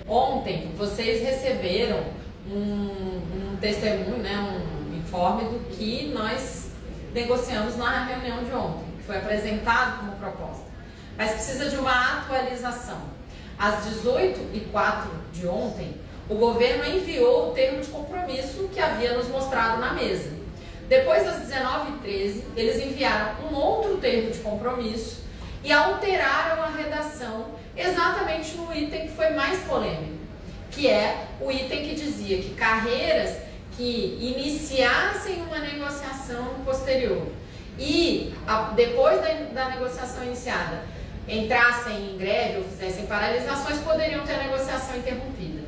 Ontem vocês receberam um testemunho, né, um informe do que nós negociamos na reunião de ontem, que foi apresentado como proposta. Mas precisa de uma atualização. Às 18h04 de ontem, o governo enviou o termo de compromisso que havia nos mostrado na mesa. Depois das 19h13, eles enviaram um outro termo de compromisso e alteraram a redação exatamente no item que foi mais polêmico, que é o item que dizia que carreiras que iniciassem uma negociação posterior e depois da negociação iniciada entrassem em greve ou fizessem paralisações, poderiam ter a negociação interrompida.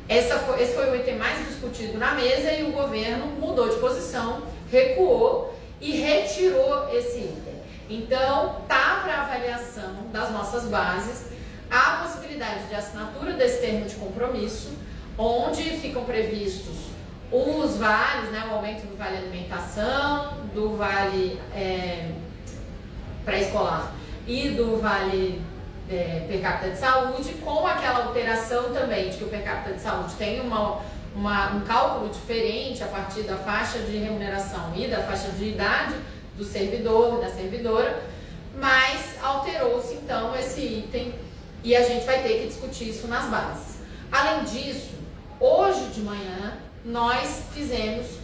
Esse foi o item mais discutido na mesa e o governo mudou de posição, recuou e retirou esse item. Então, está para avaliação das nossas bases a possibilidade de assinatura desse termo de compromisso, onde ficam previstos os vales, né, o aumento do vale alimentação, do vale pré-escolar e do vale per capita de saúde, com aquela alteração também de que o per capita de saúde tem um cálculo diferente a partir da faixa de remuneração e da faixa de idade do servidor, da servidora, mas alterou-se então esse item e a gente vai ter que discutir isso nas bases. Além disso, hoje de manhã nós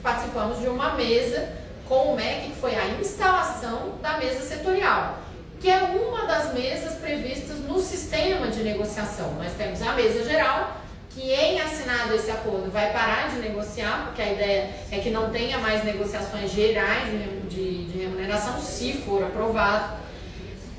participamos de uma mesa com o MEC, que foi a instalação da mesa setorial, que é uma das mesas previstas no sistema de negociação. Nós temos a mesa geral, que em assinado esse acordo vai parar de negociar, porque a ideia é que não tenha mais negociações gerais de remuneração, se for aprovado.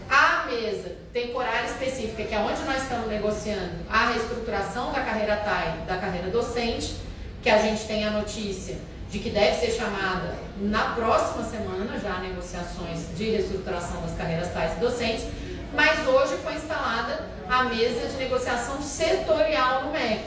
A mesa temporária específica, que é onde nós estamos negociando a reestruturação da carreira TAI, da carreira docente, que a gente tem a notícia de que deve ser chamada na próxima semana já negociações de reestruturação das carreiras TAIs e docentes, mas hoje foi instalada a mesa de negociação setorial no MEC,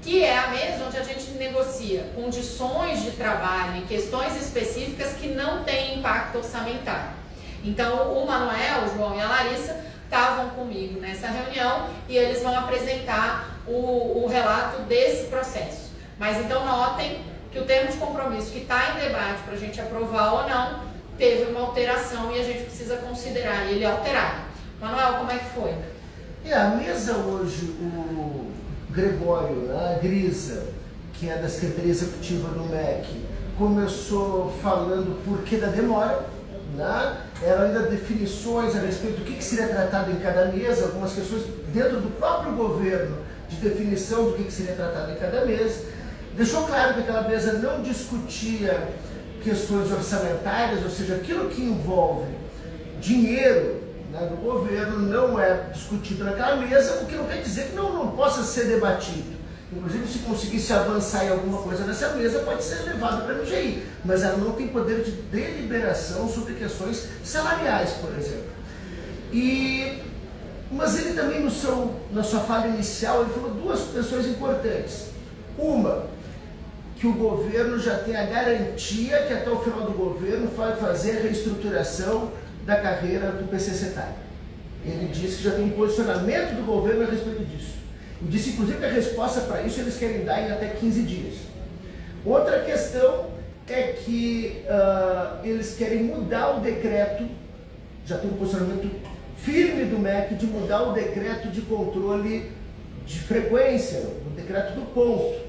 que é a mesa onde a gente negocia condições de trabalho e questões específicas que não têm impacto orçamentário. Então, o Manuel, o João e a Larissa estavam comigo nessa reunião e eles vão apresentar o relato desse processo. Mas então notem que o termo de compromisso que está em debate para a gente aprovar ou não, teve uma alteração e a gente precisa considerar ele alterado. Manuel, como é que foi? A mesa hoje, o Gregório, a Grisa, que é da Secretaria Executiva do MEC, começou falando por que da demora, né? Eram ainda definições a respeito do que seria tratado em cada mesa, algumas questões dentro do próprio governo de definição do que seria tratado em cada mesa. Deixou claro que aquela mesa não discutia questões orçamentárias, ou seja, aquilo que envolve dinheiro, né, do governo não é discutido naquela mesa, o que não quer dizer que não possa ser debatido. Inclusive, se conseguisse avançar em alguma coisa nessa mesa, pode ser levado para a MGI, mas ela não tem poder de deliberação sobre questões salariais, por exemplo. Mas ele também, na sua fala inicial, ele falou duas questões importantes. Uma, que o governo já tem a garantia que até o final do governo vai fazer a reestruturação da carreira do PCCETAI. Ele disse que já tem um posicionamento do governo a respeito disso. E disse, inclusive, que a resposta para isso eles querem dar em até 15 dias. Outra questão é que eles querem mudar o decreto, já tem um posicionamento firme do MEC de mudar o decreto de controle de frequência, o decreto do ponto.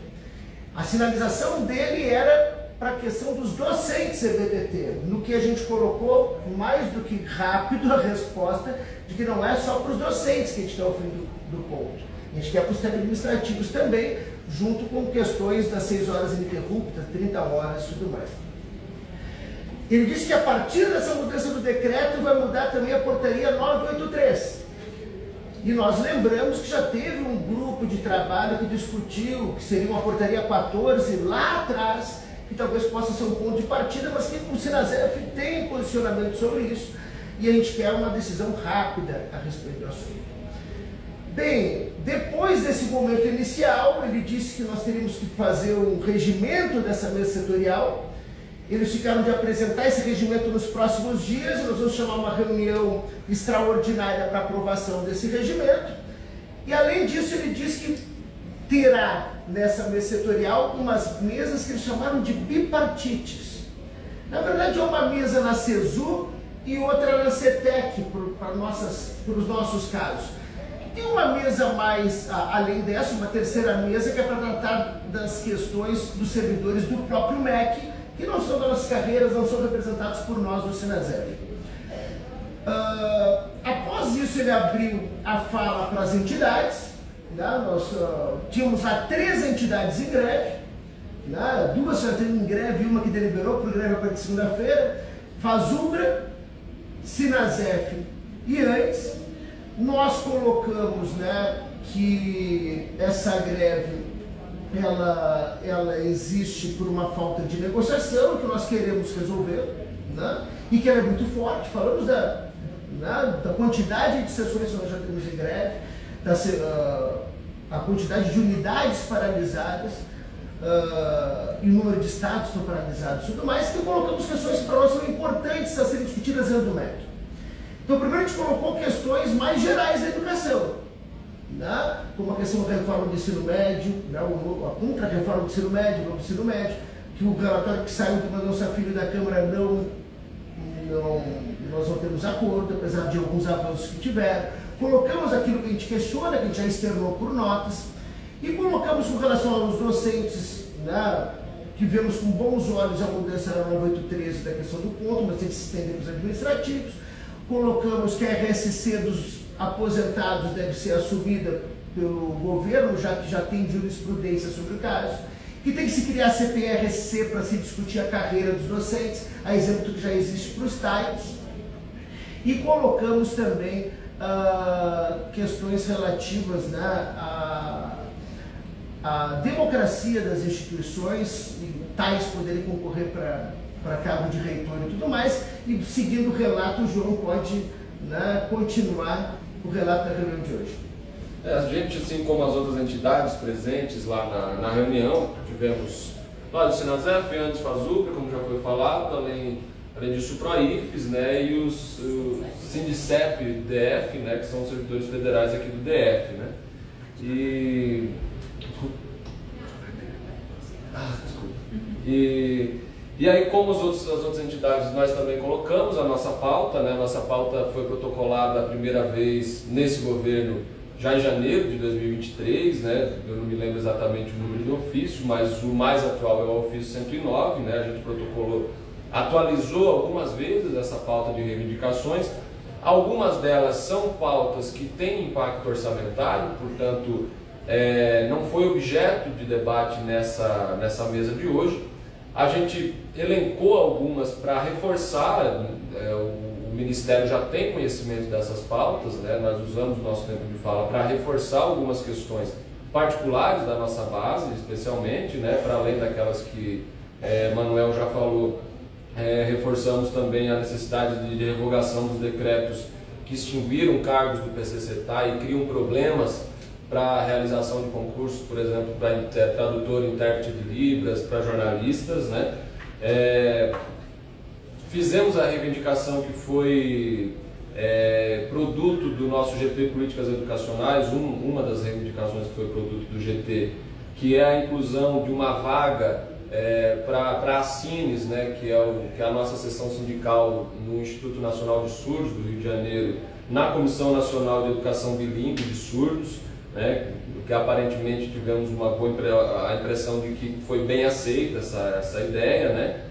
A sinalização dele era para a questão dos docentes EBDT, no que a gente colocou mais do que rápido a resposta de que não é só para os docentes que a gente quer o fim do ponto. A gente quer para os administrativos também, junto com questões das 6 horas ininterruptas, 30 horas e tudo mais. Ele disse que a partir dessa mudança do decreto vai mudar também a portaria 983. E nós lembramos que já teve um grupo de trabalho que discutiu que seria uma portaria 14 lá atrás, que talvez possa ser um ponto de partida, mas que o Sinasef tem posicionamento sobre isso e a gente quer uma decisão rápida a respeito do assunto. Bem, depois desse momento inicial, ele disse que nós teríamos que fazer um regimento dessa mesa setorial. Eles ficaram de apresentar esse regimento nos próximos dias e nós vamos chamar uma reunião extraordinária para aprovação desse regimento. E além disso, ele disse que terá nessa mesa setorial umas mesas que eles chamaram de bipartites. Na verdade, é uma mesa na CESU e outra na CETEC, para os nossos casos. E tem uma mesa mais, além dessa, uma terceira mesa que é para tratar das questões dos servidores do próprio MEC, que não são das nossas carreiras, não são representados por nós do Sinasef. Após isso, ele abriu a fala para as entidades. Nós tínhamos lá 3 entidades em greve, 2 já têm em greve e uma que deliberou por greve a partir de segunda-feira, FASUBRA, Sinasef e antes. Nós colocamos que essa greve ela existe por uma falta de negociação, que nós queremos resolver, e que ela é muito forte. Falamos da quantidade de sessões que nós já temos em greve, a quantidade de unidades paralisadas, e o número de estados estão paralisados e tudo mais, que colocamos questões que para nós são importantes a serem discutidas dentro do MEC. Então, primeiro a gente colocou questões mais gerais da educação, como a questão da reforma do ensino médio, a contra-reforma do ensino médio, o novo ensino médio, que o relatório que saiu do Mendonça Filho da Câmara nós não temos acordo, apesar de alguns avanços que tiveram. Colocamos aquilo que a gente questiona, que a gente já externou por notas, e colocamos com relação aos docentes, que vemos com bons olhos a mudança da 9813 da questão do ponto, mas tem que se estender para os administrativos. Colocamos que a RSC dos aposentados deve ser assumida pelo governo, já que já tem jurisprudência sobre o caso, que tem que se criar a CPRSC para se discutir a carreira dos docentes, a exemplo do que já existe para os TAIs, e colocamos também questões relativas à democracia das instituições, e tais poderem concorrer para cargo de reitor e tudo mais, e seguindo o relato, o João pode continuar o relato da reunião de hoje. A gente, assim como as outras entidades presentes lá na reunião, tivemos lá do Sinasef, antes FASUBRA, como já foi falado, além disso o PROIFES, e os Sindicep DF, que são os servidores federais aqui do DF, E aí, como as outras entidades, nós também colocamos a nossa pauta, A nossa pauta foi protocolada a primeira vez nesse governo já em janeiro de 2023, Eu não me lembro exatamente o número do ofício, mas o mais atual é o ofício 109, A gente protocolou, atualizou algumas vezes essa pauta de reivindicações. Algumas delas são pautas que têm impacto orçamentário, portanto, não foi objeto de debate nessa mesa de hoje. A gente elencou algumas para reforçar, o Ministério já tem conhecimento dessas pautas, Nós usamos o nosso tempo de fala para reforçar algumas questões particulares da nossa base, especialmente, para além daquelas que Manuel já falou, reforçamos também a necessidade de revogação dos decretos que extinguiram cargos do PCCetá e criam problemas para a realização de concursos, por exemplo, para tradutor e intérprete de Libras, para jornalistas, Fizemos a reivindicação que foi produto do nosso GT Políticas Educacionais, uma das reivindicações que foi produto do GT, que é a inclusão de uma vaga para a Cines, que é a nossa seção sindical no Instituto Nacional de Surdos do Rio de Janeiro, na Comissão Nacional de Educação Bilíngue de Surdos, que aparentemente tivemos a impressão de que foi bem aceita essa ideia,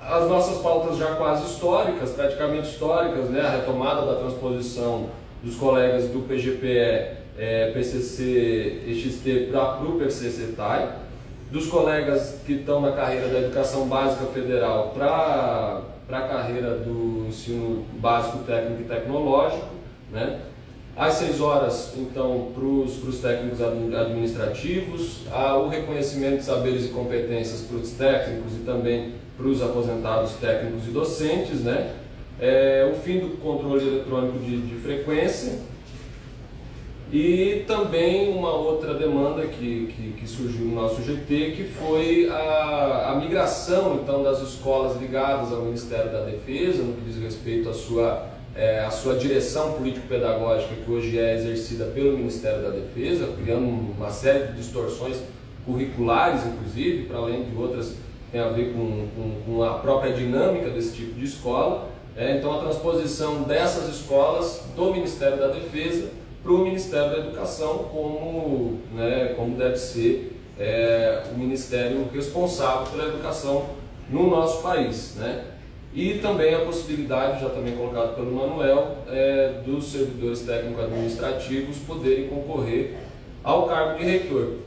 As nossas pautas já quase históricas, praticamente históricas, a retomada da transposição dos colegas do PGPE, PCC, EXT para o PCCetá, dos colegas que estão na carreira da Educação Básica Federal para a carreira do Ensino Básico Técnico e Tecnológico, Às 6 horas, então, para os técnicos administrativos, o reconhecimento de saberes e competências para os técnicos e também para os aposentados técnicos e docentes, o fim do controle eletrônico de frequência e também uma outra demanda que surgiu no nosso GT, que foi a migração, então, das escolas ligadas ao Ministério da Defesa, no que diz respeito à sua a sua direção político-pedagógica, que hoje é exercida pelo Ministério da Defesa, criando uma série de distorções curriculares, inclusive, para além de outras que tem a ver com a própria dinâmica desse tipo de escola. Então, a transposição dessas escolas do Ministério da Defesa para o Ministério da Educação, como deve ser o Ministério responsável pela educação no nosso país, né? E também a possibilidade, já também colocado pelo Manuel, dos servidores técnico-administrativos poderem concorrer ao cargo de reitor.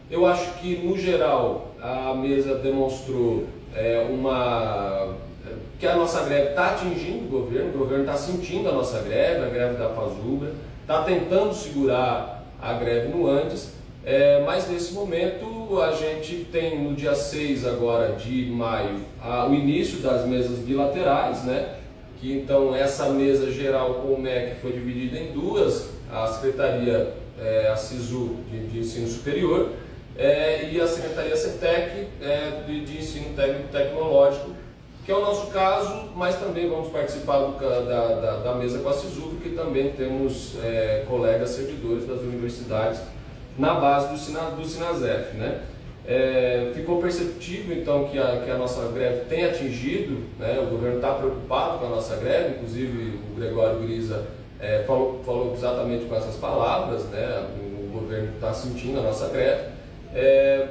Eu acho que, no geral, a mesa demonstrou que a nossa greve está atingindo o governo está sentindo a nossa greve, a greve da FASUBRA, está tentando segurar a greve no Andes, mas nesse momento a gente tem no dia 6 agora de maio o início das mesas bilaterais, né? Que então essa mesa geral com o MEC foi dividida em duas, a Secretaria, a SISU de Ensino Superior e a Secretaria CETEC de Ensino Técnico Tecnológico, que é o nosso caso, mas também vamos participar da mesa com a SISU, porque também temos colegas servidores das universidades na base do Sinasef, né? Ficou perceptível então que a nossa greve tem atingido, né? O governo está preocupado com a nossa greve, inclusive o Gregório Grisa falou exatamente com essas palavras, né? O governo está sentindo a nossa greve.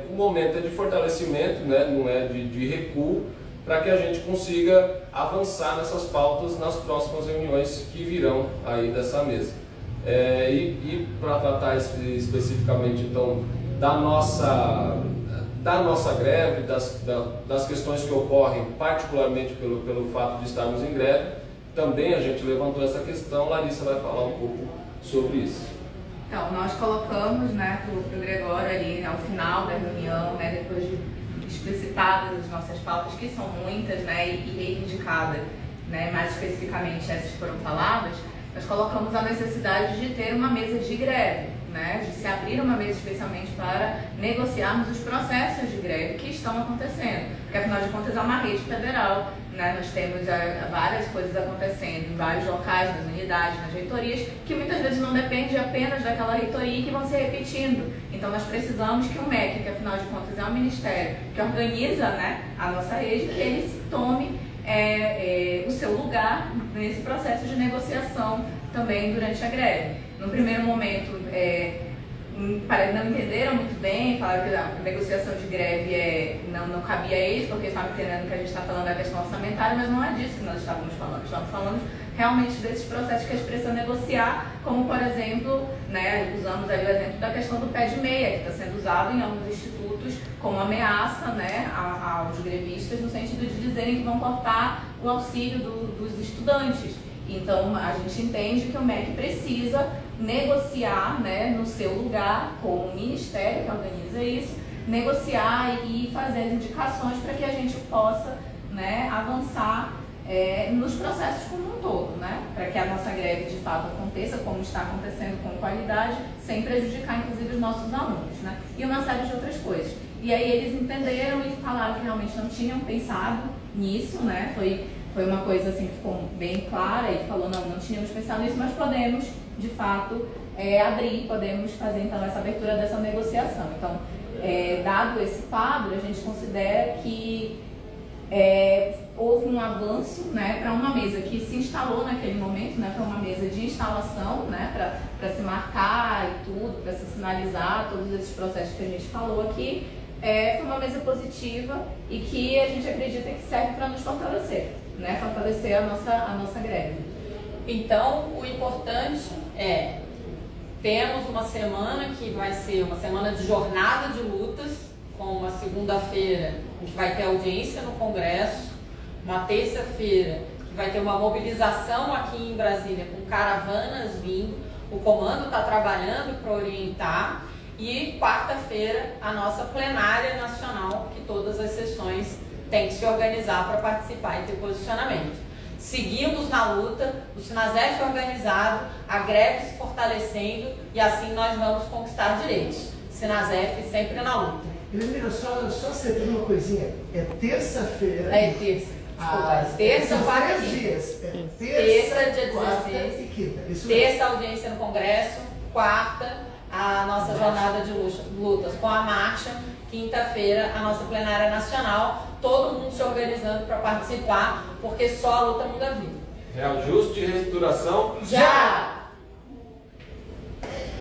O momento é de fortalecimento, né? Não é de recuo, para que a gente consiga avançar nessas pautas nas próximas reuniões que virão aí dessa mesa. E para tratar especificamente então da nossa greve, das questões que ocorrem particularmente pelo fato de estarmos em greve, também a gente levantou essa questão. Larissa vai falar um pouco sobre isso. Então, nós colocamos, né, para o Gregório ali ao final da reunião, né, depois de explicitadas as nossas pautas, que são muitas, né, e reivindicadas, né, mais especificamente essas que foram faladas, nós colocamos a necessidade de ter uma mesa de greve, né, de se abrir uma mesa especialmente para negociarmos os processos de greve que estão acontecendo, porque afinal de contas é uma rede federal, né, nós temos várias coisas acontecendo em vários locais, nas unidades, nas reitorias, que muitas vezes não depende apenas daquela reitoria e que vão se repetindo. Então nós precisamos que o MEC, que afinal de contas é um ministério que organiza, né, a nossa rede, que ele tome o seu lugar nesse processo de negociação também durante a greve. No primeiro momento, não entenderam muito bem, falaram que a negociação de greve não cabia a eles, porque estavam entendendo que a gente está falando da questão orçamentária, mas não é disso que nós estávamos falando. Estávamos falando realmente desses processos que eles precisam negociar, como, por exemplo, né, usamos ali o exemplo da questão do pé de meia, que está sendo usado em alguns institutos como ameaça, né, aos grevistas, no sentido de dizerem que vão cortar o auxílio dos estudantes. Então, a gente entende que o MEC precisa negociar, né, no seu lugar, com o Ministério que organiza isso, negociar e fazer as indicações para que a gente possa, né, avançar nos processos como um todo, né, para que a nossa greve de fato aconteça como está acontecendo, com qualidade, sem prejudicar inclusive os nossos alunos, né, e uma série de outras coisas. E aí eles entenderam e falaram que realmente não tinham pensado nisso, né, foi uma coisa assim que ficou bem clara e falou, não tínhamos pensado nisso, mas podemos, de fato, abrir, podemos fazer então essa abertura dessa negociação. Então, dado esse quadro, a gente considera que houve um avanço, né, para uma mesa que se instalou naquele momento, né, para uma mesa de instalação, né, para se marcar e tudo, para se sinalizar todos esses processos que a gente falou aqui. Foi uma mesa positiva e que a gente acredita que serve para nos fortalecer, né? Fortalecer a nossa greve. Então, o importante temos uma semana que vai ser uma semana de jornada de lutas, com uma segunda-feira a gente vai ter audiência no Congresso, uma terça-feira que vai ter uma mobilização aqui em Brasília com caravanas vindo, o comando está trabalhando para orientar. E quarta-feira, a nossa plenária nacional, que todas as sessões têm que se organizar para participar e ter posicionamento. Seguimos na luta, o Sinasef organizado, a greve se fortalecendo e assim nós vamos conquistar direitos. Sinasef sempre na luta. Elenira, só acertando uma coisinha, é terça-feira. É terça. terça, são quarta vários e quinta. dias. Terça, dia quarta 16. e quinta. Isso Terça, audiência no Congresso. Quarta, a nossa jornada de lutas com a marcha. Quinta-feira, a nossa plenária nacional. Todo mundo se organizando para participar, porque só a luta muda a vida. Reajuste e reestruturação Já!